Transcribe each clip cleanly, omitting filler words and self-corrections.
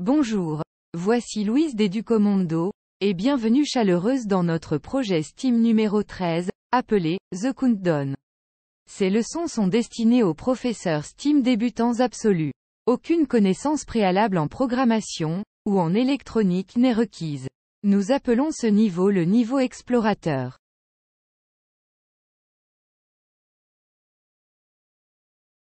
Bonjour, voici Louise d'Educomondo, et bienvenue chaleureuse dans notre projet STEAM numéro 13, appelé The Countdown. Ces leçons sont destinées aux professeurs STEAM débutants absolus. Aucune connaissance préalable en programmation, ou en électronique n'est requise. Nous appelons ce niveau le niveau explorateur.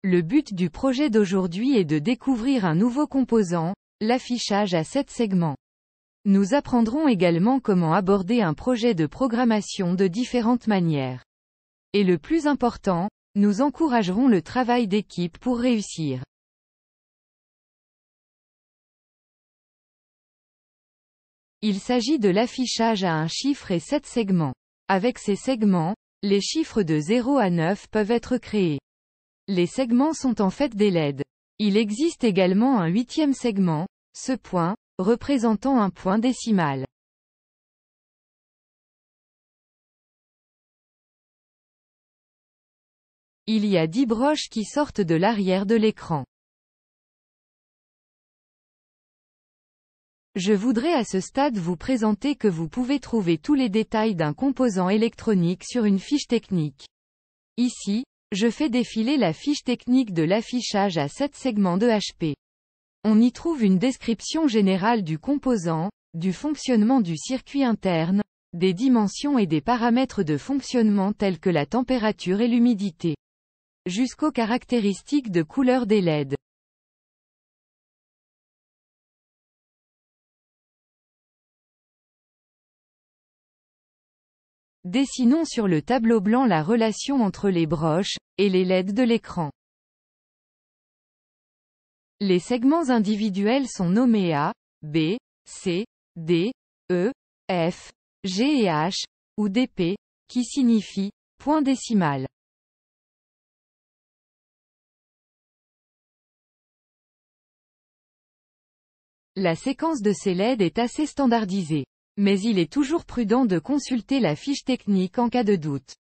Le but du projet d'aujourd'hui est de découvrir un nouveau composant, l'affichage à 7 segments. Nous apprendrons également comment aborder un projet de programmation de différentes manières. Et le plus important, nous encouragerons le travail d'équipe pour réussir. Il s'agit de l'affichage à un chiffre et 7 segments. Avec ces segments, les chiffres de 0 à 9 peuvent être créés. Les segments sont en fait des LED. Il existe également un 8e segment, ce point, représentant un point décimal. Il y a 10 broches qui sortent de l'arrière de l'écran. Je voudrais à ce stade vous présenter que vous pouvez trouver tous les détails d'un composant électronique sur une fiche technique. Ici, je fais défiler la fiche technique de l'affichage à 7 segments de HP. On y trouve une description générale du composant, du fonctionnement du circuit interne, des dimensions et des paramètres de fonctionnement tels que la température et l'humidité, jusqu'aux caractéristiques de couleur des LED. Dessinons sur le tableau blanc la relation entre les broches et les LED de l'écran. Les segments individuels sont nommés A, B, C, D, E, F, G et H, ou DP, qui signifie point décimal. La séquence de ces LED est assez standardisée. Mais il est toujours prudent de consulter la fiche technique en cas de doute.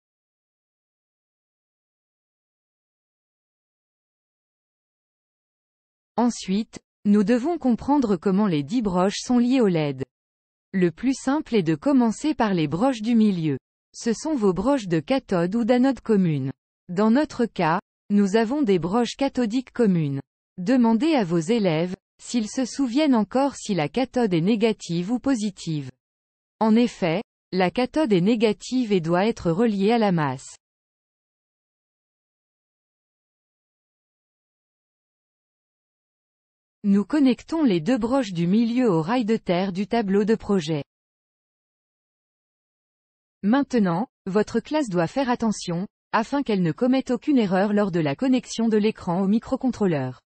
Ensuite, nous devons comprendre comment les 10 broches sont liées aux LED. Le plus simple est de commencer par les broches du milieu. Ce sont vos broches de cathode ou d'anode commune. Dans notre cas, nous avons des broches cathodiques communes. Demandez à vos élèves, s'ils se souviennent encore si la cathode est négative ou positive. En effet, la cathode est négative et doit être reliée à la masse. Nous connectons les 2 broches du milieu au rail de terre du tableau de projet. Maintenant, votre classe doit faire attention, afin qu'elle ne commette aucune erreur lors de la connexion de l'écran au microcontrôleur.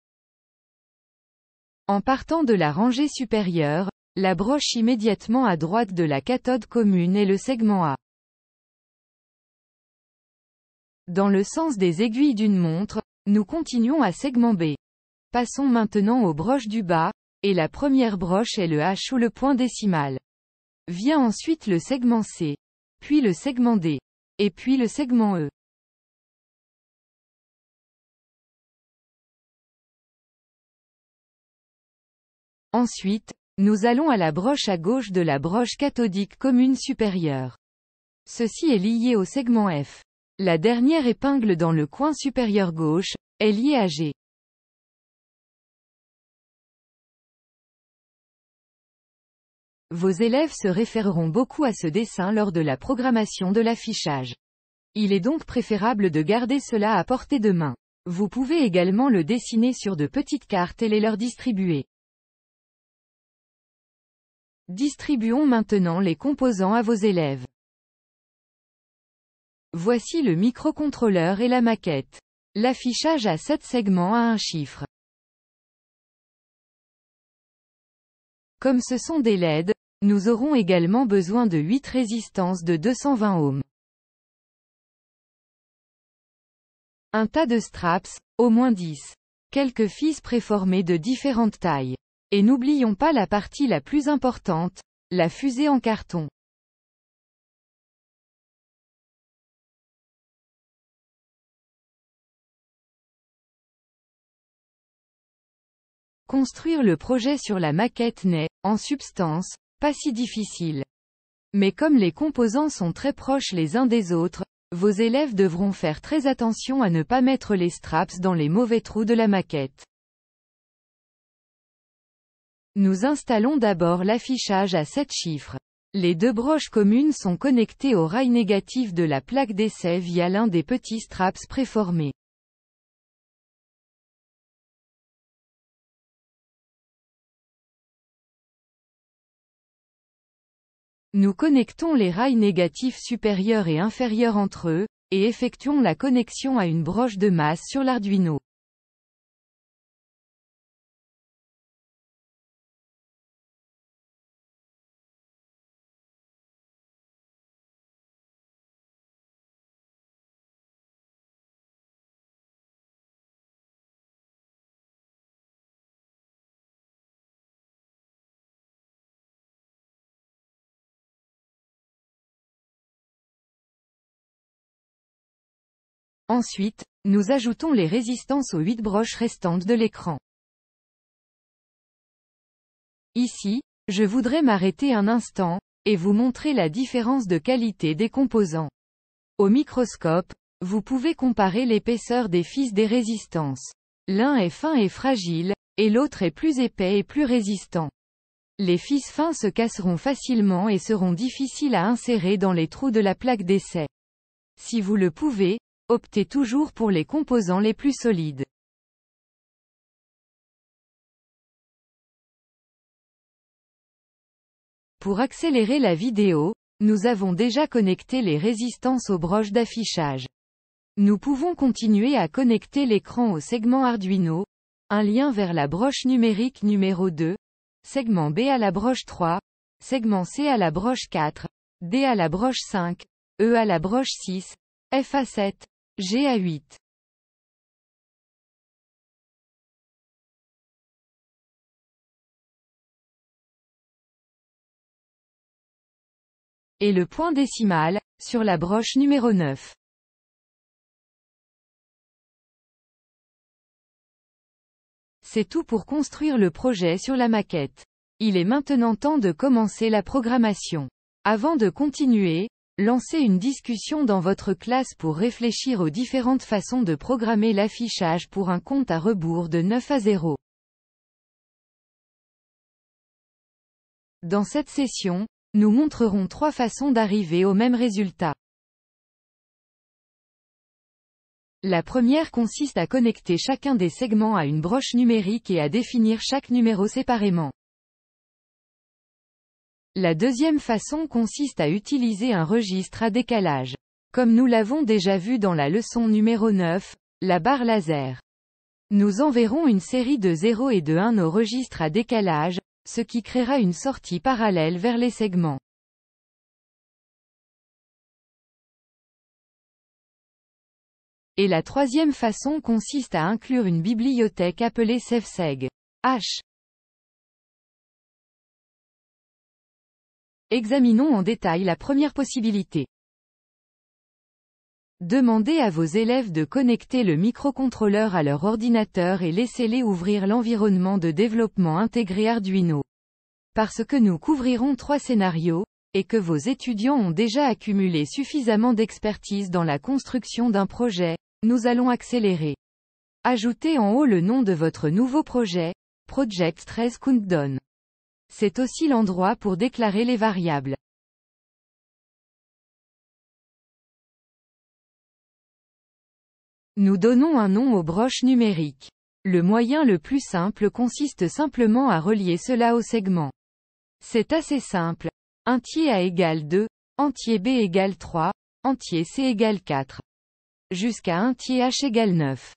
En partant de la rangée supérieure, la broche immédiatement à droite de la cathode commune est le segment A. Dans le sens des aiguilles d'une montre, nous continuons à segment B. Passons maintenant aux broches du bas, et la première broche est le H ou le point décimal. Vient ensuite le segment C, puis le segment D, et puis le segment E. Ensuite, nous allons à la broche à gauche de la broche cathodique commune supérieure. Ceci est lié au segment F. La dernière épingle dans le coin supérieur gauche est liée à G. Vos élèves se référeront beaucoup à ce dessin lors de la programmation de l'affichage. Il est donc préférable de garder cela à portée de main. Vous pouvez également le dessiner sur de petites cartes et les leur distribuer. Distribuons maintenant les composants à vos élèves. Voici le microcontrôleur et la maquette. L'affichage à 7 segments a un chiffre. Comme ce sont des LED, nous aurons également besoin de 8 résistances de 220 ohms. Un tas de straps, au moins 10. Quelques fils préformés de différentes tailles. Et n'oublions pas la partie la plus importante, la fusée en carton. Construire le projet sur la maquette n'est, en substance, pas si difficile. Mais comme les composants sont très proches les uns des autres, vos élèves devront faire très attention à ne pas mettre les straps dans les mauvais trous de la maquette. Nous installons d'abord l'affichage à 7 chiffres. Les deux broches communes sont connectées au rail négatif de la plaque d'essai via l'un des petits straps préformés. Nous connectons les rails négatifs supérieurs et inférieurs entre eux, et effectuons la connexion à une broche de masse sur l'Arduino. Ensuite, nous ajoutons les résistances aux 8 broches restantes de l'écran. Ici, je voudrais m'arrêter un instant, et vous montrer la différence de qualité des composants. Au microscope, vous pouvez comparer l'épaisseur des fils des résistances. L'un est fin et fragile, et l'autre est plus épais et plus résistant. Les fils fins se casseront facilement et seront difficiles à insérer dans les trous de la plaque d'essai. Si vous le pouvez, optez toujours pour les composants les plus solides. Pour accélérer la vidéo, nous avons déjà connecté les résistances aux broches d'affichage. Nous pouvons continuer à connecter l'écran au segment Arduino, un lien vers la broche numérique numéro 2, segment B à la broche 3, segment C à la broche 4, D à la broche 5, E à la broche 6, F à 7, G à 8. Et le point décimal, sur la broche numéro 9. C'est tout pour construire le projet sur la maquette. Il est maintenant temps de commencer la programmation. Avant de continuer, lancez une discussion dans votre classe pour réfléchir aux différentes façons de programmer l'affichage pour un compte à rebours de 9 à 0. Dans cette session, nous montrerons 3 façons d'arriver au même résultat. La première consiste à connecter chacun des segments à une broche numérique et à définir chaque numéro séparément. La deuxième façon consiste à utiliser un registre à décalage. Comme nous l'avons déjà vu dans la leçon numéro 9, la barre laser. Nous enverrons une série de 0 et de 1 au registre à décalage, ce qui créera une sortie parallèle vers les segments. Et la troisième façon consiste à inclure une bibliothèque appelée saveseg. H. Examinons en détail la première possibilité. Demandez à vos élèves de connecter le microcontrôleur à leur ordinateur et laissez-les ouvrir l'environnement de développement intégré Arduino. Parce que nous couvrirons 3 scénarios, et que vos étudiants ont déjà accumulé suffisamment d'expertise dans la construction d'un projet, nous allons accélérer. Ajoutez en haut le nom de votre nouveau projet, Project 13 Countdown. C'est aussi l'endroit pour déclarer les variables. Nous donnons un nom aux broches numériques. Le moyen le plus simple consiste simplement à relier cela au segment. C'est assez simple. Entier A égale 2, entier B égale 3, entier C égale 4. Jusqu'à entier H égale 9.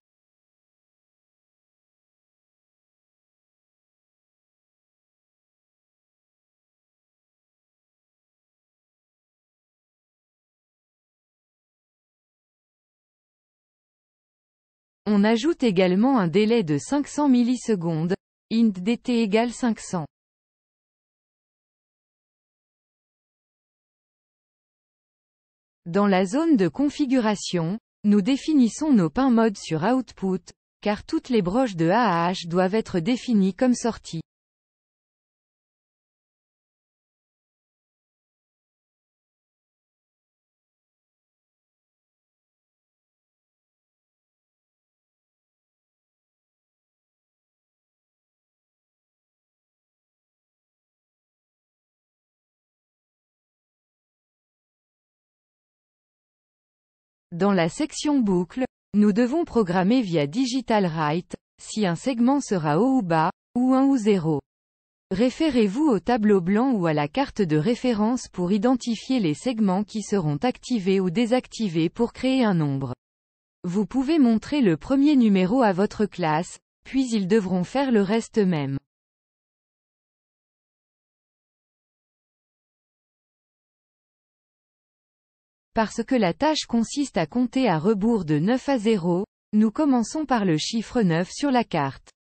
On ajoute également un délai de 500 millisecondes, int dt égale 500. Dans la zone de configuration, nous définissons nos pin modes sur Output, car toutes les broches de A à H doivent être définies comme sorties. Dans la section boucle, nous devons programmer via Digital Write, si un segment sera haut ou bas, ou 1 ou 0. Référez-vous au tableau blanc ou à la carte de référence pour identifier les segments qui seront activés ou désactivés pour créer un nombre. Vous pouvez montrer le premier numéro à votre classe, puis ils devront faire le reste eux-mêmes. Parce que la tâche consiste à compter à rebours de 9 à 0, nous commençons par le chiffre 9 sur la carte.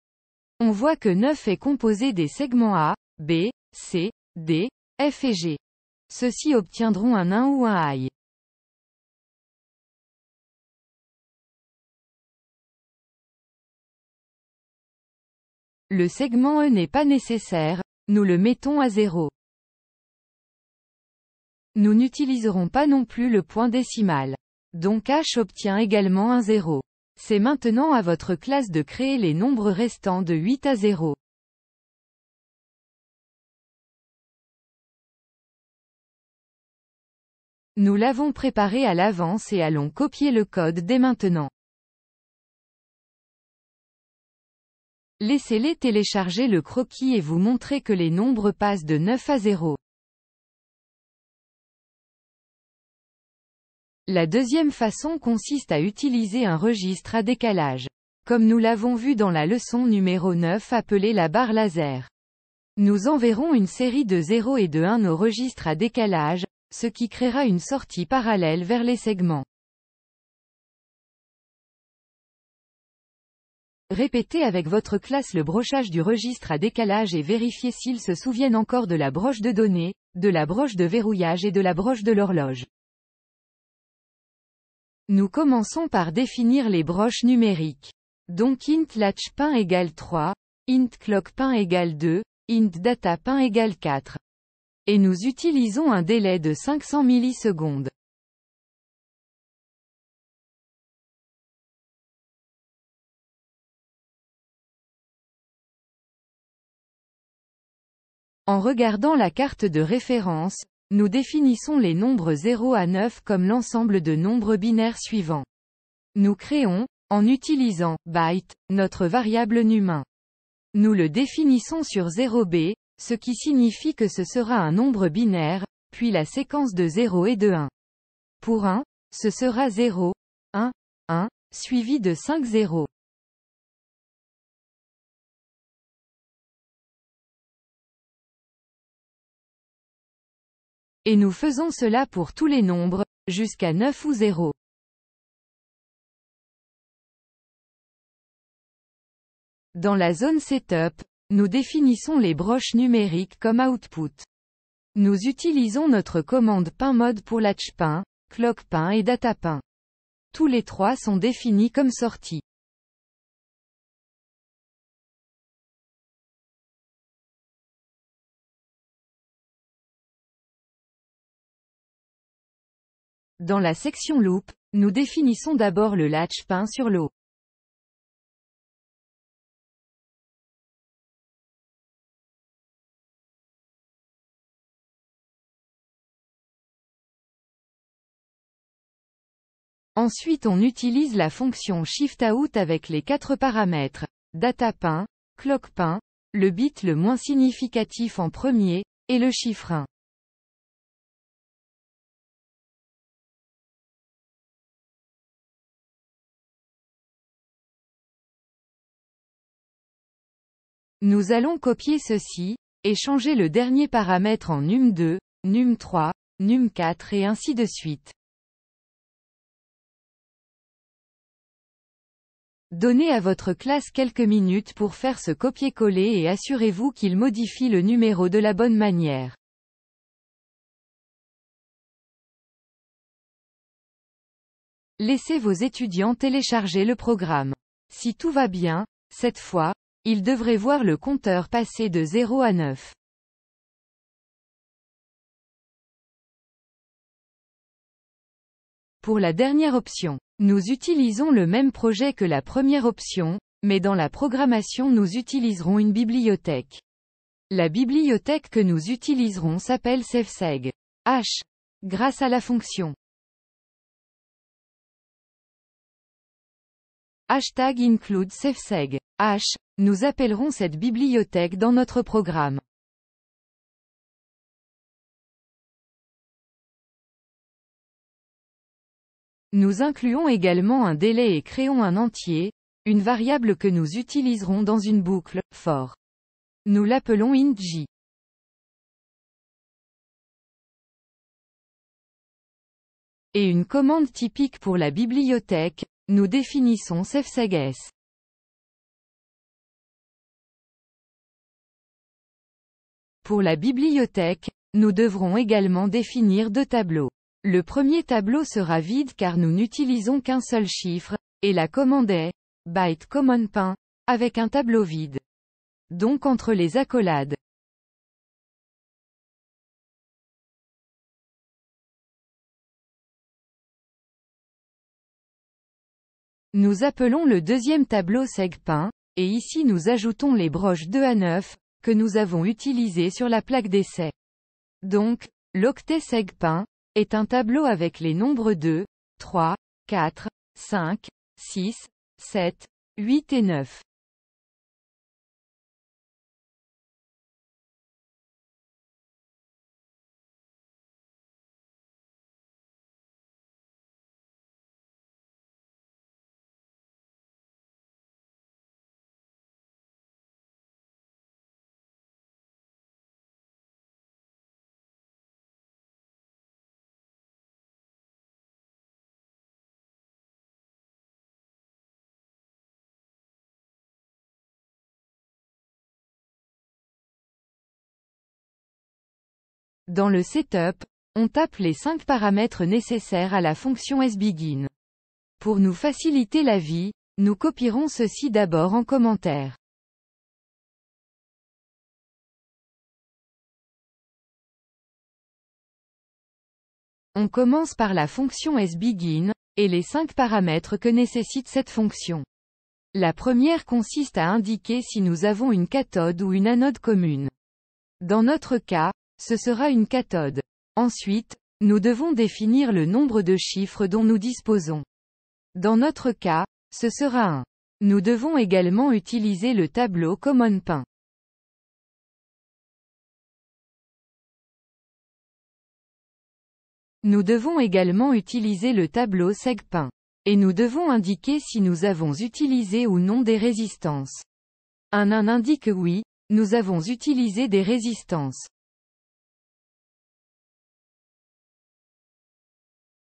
On voit que 9 est composé des segments A, B, C, D, F et G. Ceux-ci obtiendront un 1 ou un I. Le segment E n'est pas nécessaire, nous le mettons à 0. Nous n'utiliserons pas non plus le point décimal. Donc H obtient également un 0. C'est maintenant à votre classe de créer les nombres restants de 8 à 0. Nous l'avons préparé à l'avance et allons copier le code dès maintenant. Laissez-les télécharger le croquis et vous montrer que les nombres passent de 9 à 0. La deuxième façon consiste à utiliser un registre à décalage. Comme nous l'avons vu dans la leçon numéro 9 appelée la barre laser. Nous enverrons une série de 0 et de 1 au registre à décalage, ce qui créera une sortie parallèle vers les segments. Répétez avec votre classe le brochage du registre à décalage et vérifiez s'ils se souviennent encore de la broche de données, de la broche de verrouillage et de la broche de l'horloge. Nous commençons par définir les broches numériques. Donc int latch pain égale 3, int clock pain égale 2, int data pain égale 4. Et nous utilisons un délai de 500 millisecondes. En regardant la carte de référence, nous définissons les nombres 0 à 9 comme l'ensemble de nombres binaires suivants. Nous créons, en utilisant byte, notre variable num1. Nous le définissons sur 0b, ce qui signifie que ce sera un nombre binaire, puis la séquence de 0 et de 1. Pour 1, ce sera 0, 1, 1, suivi de 5 0. Et nous faisons cela pour tous les nombres, jusqu'à 9 ou 0. Dans la zone Setup, nous définissons les broches numériques comme output. Nous utilisons notre commande pain-mode pour latch pain, clock pain et data pain. Tous les trois sont définis comme sorties. Dans la section loop, nous définissons d'abord le latch pain sur l'eau. Ensuite on utilise la fonction shiftout avec les 4 paramètres, data pain, clock pain, le bit le moins significatif en premier, et le chiffre 1. Nous allons copier ceci, et changer le dernier paramètre en num2, num3, num4 et ainsi de suite. Donnez à votre classe quelques minutes pour faire ce copier-coller et assurez-vous qu'il modifie le numéro de la bonne manière. Laissez vos étudiants télécharger le programme. Si tout va bien, cette fois, il devrait voir le compteur passer de 0 à 9. Pour la dernière option, nous utilisons le même projet que la première option, mais dans la programmation nous utiliserons une bibliothèque. La bibliothèque que nous utiliserons s'appelle saveseg. H. Grâce à la fonction #include saveseg. H. Nous appellerons cette bibliothèque dans notre programme. Nous incluons également un délai et créons un entier, une variable que nous utiliserons dans une boucle, for. Nous l'appelons int_j. Et une commande typique pour la bibliothèque, nous définissons saveseg_s. Pour la bibliothèque, nous devrons également définir deux tableaux. Le premier tableau sera vide car nous n'utilisons qu'un seul chiffre, et la commande est byte common pin, avec un tableau vide. Donc entre les accolades. Nous appelons le deuxième tableau segpin, et ici nous ajoutons les broches 2 à 9, que nous avons utilisées sur la plaque d'essai. Donc, l'octet segpin est un tableau avec les nombres 2, 3, 4, 5, 6, 7, 8 et 9. Dans le setup, on tape les 5 paramètres nécessaires à la fonction sbegin. Pour nous faciliter la vie, nous copierons ceci d'abord en commentaire. On commence par la fonction sbegin, et les 5 paramètres que nécessite cette fonction. La première consiste à indiquer si nous avons une cathode ou une anode commune. Dans notre cas, ce sera une cathode. Ensuite, nous devons définir le nombre de chiffres dont nous disposons. Dans notre cas, ce sera 1. Nous devons également utiliser le tableau common pin. Nous devons également utiliser le tableau segpin. Et nous devons indiquer si nous avons utilisé ou non des résistances. Un indique oui, nous avons utilisé des résistances.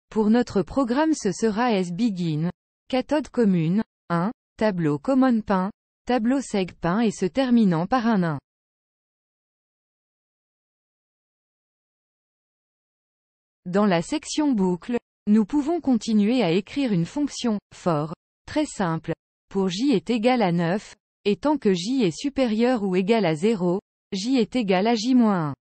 Pour notre programme ce sera sbegin, cathode commune, 1, tableau common pin, tableau segpin et se terminant par un 1. Dans la section boucle, nous pouvons continuer à écrire une fonction, for, très simple, pour j est égal à 9, et tant que j est supérieur ou égal à 0, j est égal à j-1.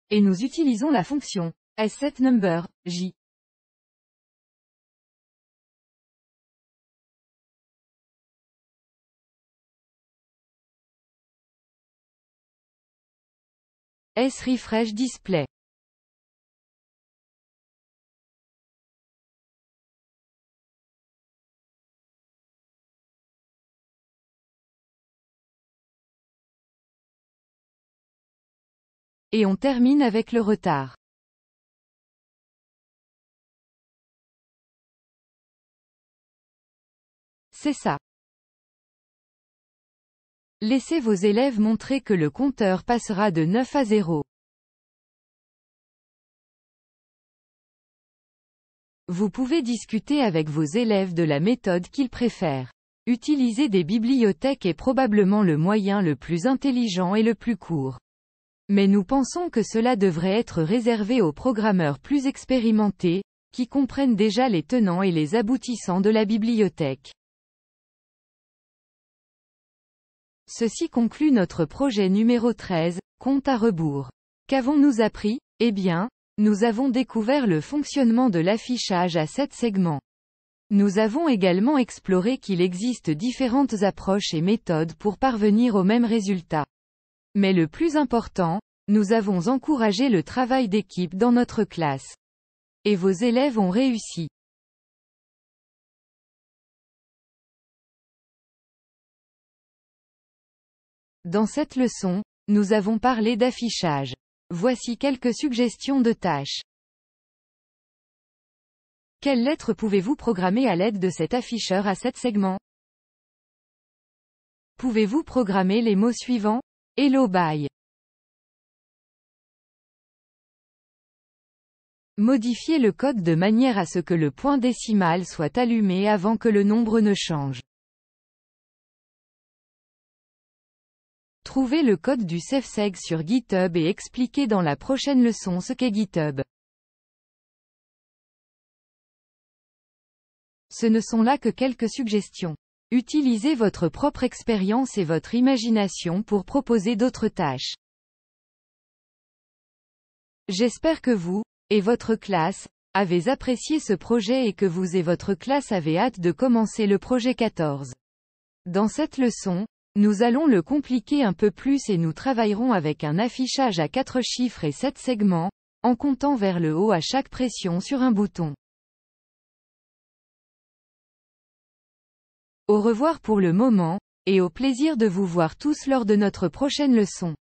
Et nous utilisons la fonction setNumber, j. sRefreshDisplay. Et on termine avec le retard. C'est ça. Laissez vos élèves montrer que le compteur passera de 9 à 0. Vous pouvez discuter avec vos élèves de la méthode qu'ils préfèrent. Utiliser des bibliothèques est probablement le moyen le plus intelligent et le plus court. Mais nous pensons que cela devrait être réservé aux programmeurs plus expérimentés, qui comprennent déjà les tenants et les aboutissants de la bibliothèque. Ceci conclut notre projet numéro 13, compte à rebours. Qu'avons-nous appris? Eh bien, nous avons découvert le fonctionnement de l'affichage à 7 segments. Nous avons également exploré qu'il existe différentes approches et méthodes pour parvenir au même résultat. Mais le plus important, nous avons encouragé le travail d'équipe dans notre classe. Et vos élèves ont réussi. Dans cette leçon, nous avons parlé d'affichage. Voici quelques suggestions de tâches. Quelles lettres pouvez-vous programmer à l'aide de cet afficheur à 7 segments? Pouvez-vous programmer les mots suivants? Hello bye. Modifiez le code de manière à ce que le point décimal soit allumé avant que le nombre ne change. Trouvez le code du safeseg sur GitHub et expliquez dans la prochaine leçon ce qu'est GitHub. Ce ne sont là que quelques suggestions. Utilisez votre propre expérience et votre imagination pour proposer d'autres tâches. J'espère que vous, et votre classe, avez apprécié ce projet et que vous et votre classe avez hâte de commencer le projet 14. Dans cette leçon, nous allons le compliquer un peu plus et nous travaillerons avec un affichage à 4 chiffres et 7 segments, en comptant vers le haut à chaque pression sur un bouton. Au revoir pour le moment, et au plaisir de vous voir tous lors de notre prochaine leçon.